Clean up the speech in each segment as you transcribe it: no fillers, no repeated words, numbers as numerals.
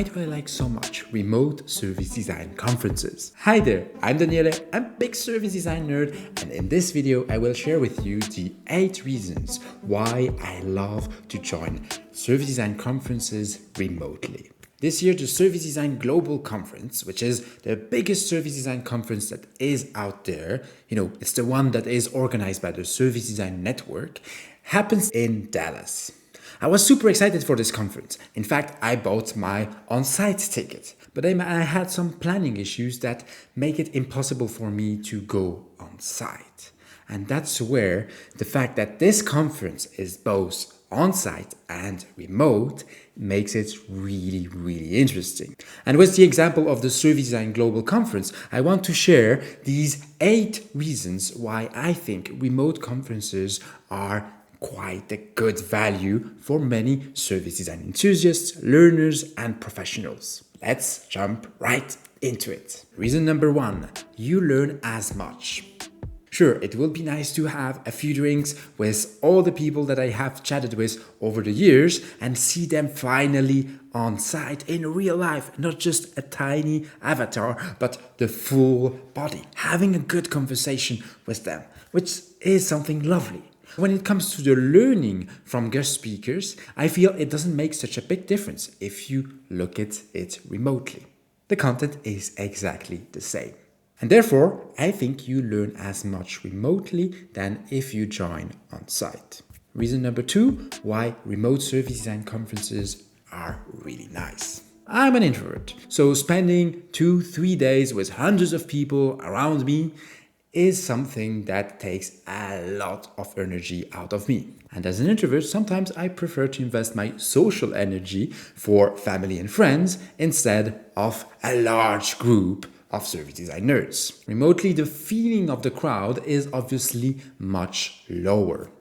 why do I like so much remote service design conferences? Hi there, I'm Daniele, I'm a big service design nerd, and in this video I will share with you the 8 reasons why I love to join service design conferences remotely. This year, the Service Design Global Conference, which is the biggest service design conference that is out there, it's the one that is organized by the Service Design Network, happens in Dallas. I was super excited for this conference. In fact, I bought my on-site ticket, but then I had some planning issues that make it impossible for me to go on-site. And that's where the fact that this conference is both on-site and remote makes it really, really interesting. And with the example of the Service Design Global Conference, I want to share these 8 reasons why I think remote conferences are quite a good value for many service design enthusiasts, learners, and professionals. Let's jump right into it. Reason number 1, you learn as much. Sure, it will be nice to have a few drinks with all the people that I have chatted with over the years and see them finally on site in real life, not just a tiny avatar, but the full body, having a good conversation with them, which is something lovely. When it comes to the learning from guest speakers, I feel it doesn't make such a big difference if you look at it remotely. The content is exactly the same. And therefore, I think you learn as much remotely than if you join on site. Reason number 2, why remote service design conferences are really nice. I'm an introvert, so spending 2-3 days with hundreds of people around me is something that takes a lot of energy out of me. And as an introvert, sometimes I prefer to invest my social energy for family and friends instead of a large group of service design nerds. Remotely, the feeling of the crowd is obviously much lower.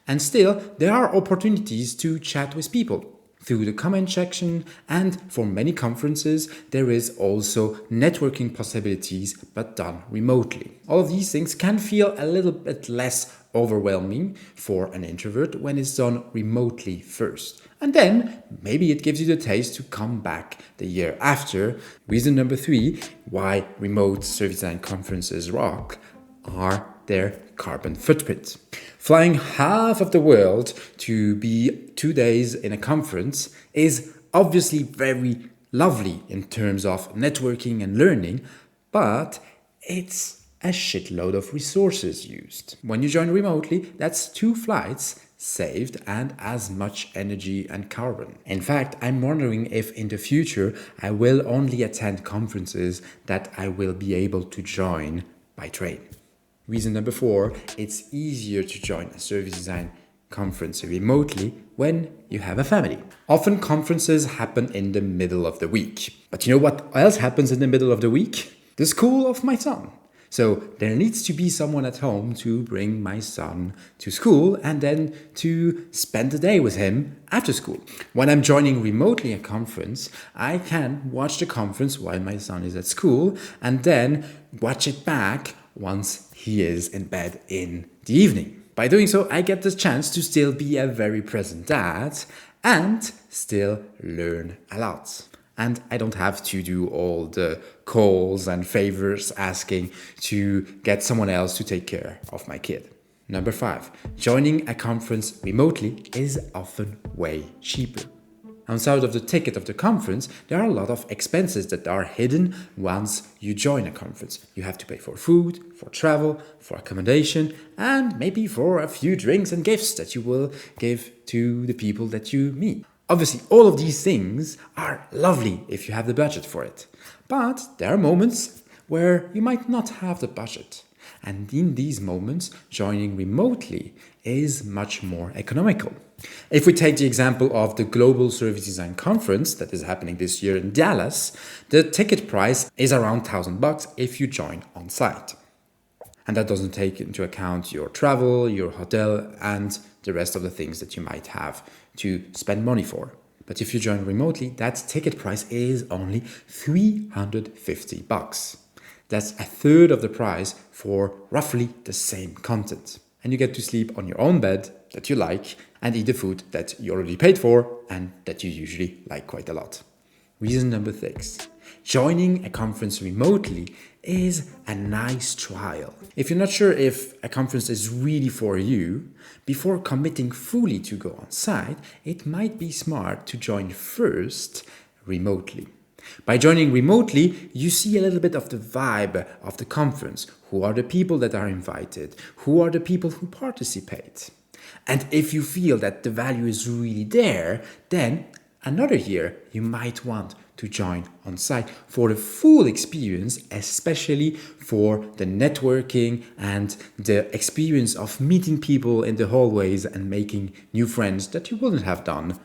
And still, there are opportunities to chat with people through the comment section, and for many conferences, there is also networking possibilities, but done remotely. All of these things can feel a little bit less overwhelming for an introvert when it's done remotely first. And then maybe it gives you the taste to come back the year after. Reason number 3, why remote service design conferences rock are their carbon footprint. Flying half of the world to be 2 days in a conference is obviously very lovely in terms of networking and learning, but it's a shitload of resources used. When you join remotely, that's 2 flights saved and as much energy and carbon. In fact, I'm wondering if in the future I will only attend conferences that I will be able to join by train. Reason number 4, it's easier to join a service design conference remotely when you have a family. Often conferences happen in the middle of the week. But you know what else happens in the middle of the week? The school of my son. So there needs to be someone at home to bring my son to school and then to spend the day with him after school. When I'm joining remotely a conference, I can watch the conference while my son is at school and then watch it back once he is in bed in the evening. By doing so, I get the chance to still be a very present dad and still learn a lot. And I don't have to do all the calls and favors asking to get someone else to take care of my kid. Number 5, joining a conference remotely is often way cheaper. Outside of the ticket of the conference, there are a lot of expenses that are hidden once you join a conference. You have to pay for food, for travel, for accommodation, and maybe for a few drinks and gifts that you will give to the people that you meet. Obviously, all of these things are lovely if you have the budget for it. But there are moments where you might not have the budget. And in these moments, joining remotely is much more economical. If we take the example of the Global Service Design Conference that is happening this year in Dallas, the ticket price is around $1,000 if you join on site. And that doesn't take into account your travel, your hotel, and the rest of the things that you might have to spend money for. But if you join remotely, that ticket price is only $350. That's a third of the price for roughly the same content. And you get to sleep on your own bed that you like and eat the food that you already paid for and that you usually like quite a lot. Reason number 6. Joining a conference remotely is a nice trial. If you're not sure if a conference is really for you, before committing fully to go on site, it might be smart to join first remotely. By joining remotely, you see a little bit of the vibe of the conference. Who are the people that are invited? Who are the people who participate? And if you feel that the value is really there, then another year you might want to join on site for the full experience, especially for the networking and the experience of meeting people in the hallways and making new friends that you wouldn't have done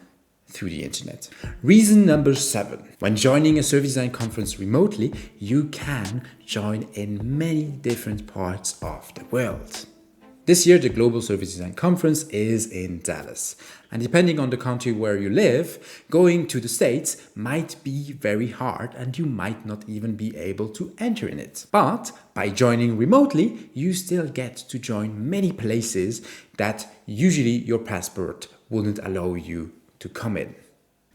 through the internet. Reason number 7. When joining a service design conference remotely, you can join in many different parts of the world. This year, the Global Service Design Conference is in Dallas. And depending on the country where you live, going to the States might be very hard and you might not even be able to enter in it. But by joining remotely, you still get to join many places that usually your passport wouldn't allow you to come in.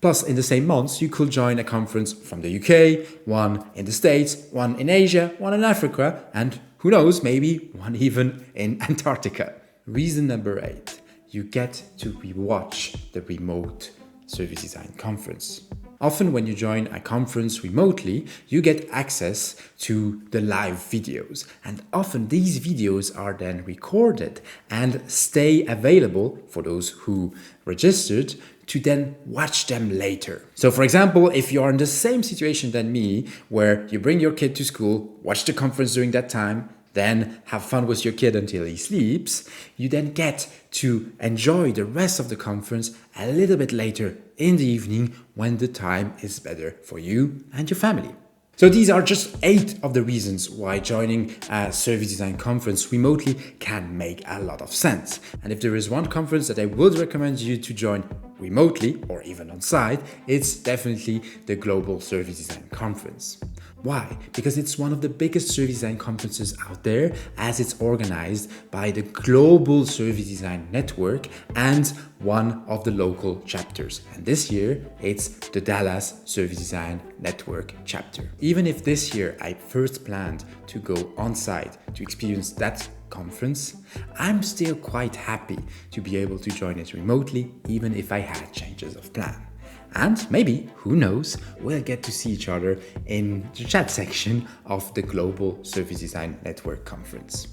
Plus, in the same months, you could join a conference from the UK, one in the States, one in Asia, one in Africa, and who knows, maybe one even in Antarctica. Reason number 8. You get to rewatch the remote service design conference. Often when you join a conference remotely, you get access to the live videos. And often these videos are then recorded and stay available for those who registered to then watch them later. So for example, if you're in the same situation than me, where you bring your kid to school, watch the conference during that time, then have fun with your kid until he sleeps, you then get to enjoy the rest of the conference a little bit later in the evening when the time is better for you and your family. So these are just 8 of the reasons why joining a service design conference remotely can make a lot of sense. And if there is one conference that I would recommend you to join remotely or even on site, it's definitely the Global Service Design Conference. Why? Because it's one of the biggest service design conferences out there, as it's organized by the Global Service Design Network and one of the local chapters. And this year, it's the Dallas Service Design Network chapter. Even if this year I first planned to go on site to experience that conference, I'm still quite happy to be able to join it remotely, even if I had changes of plan. And maybe, who knows, we'll get to see each other in the chat section of the Global Service Design Network conference.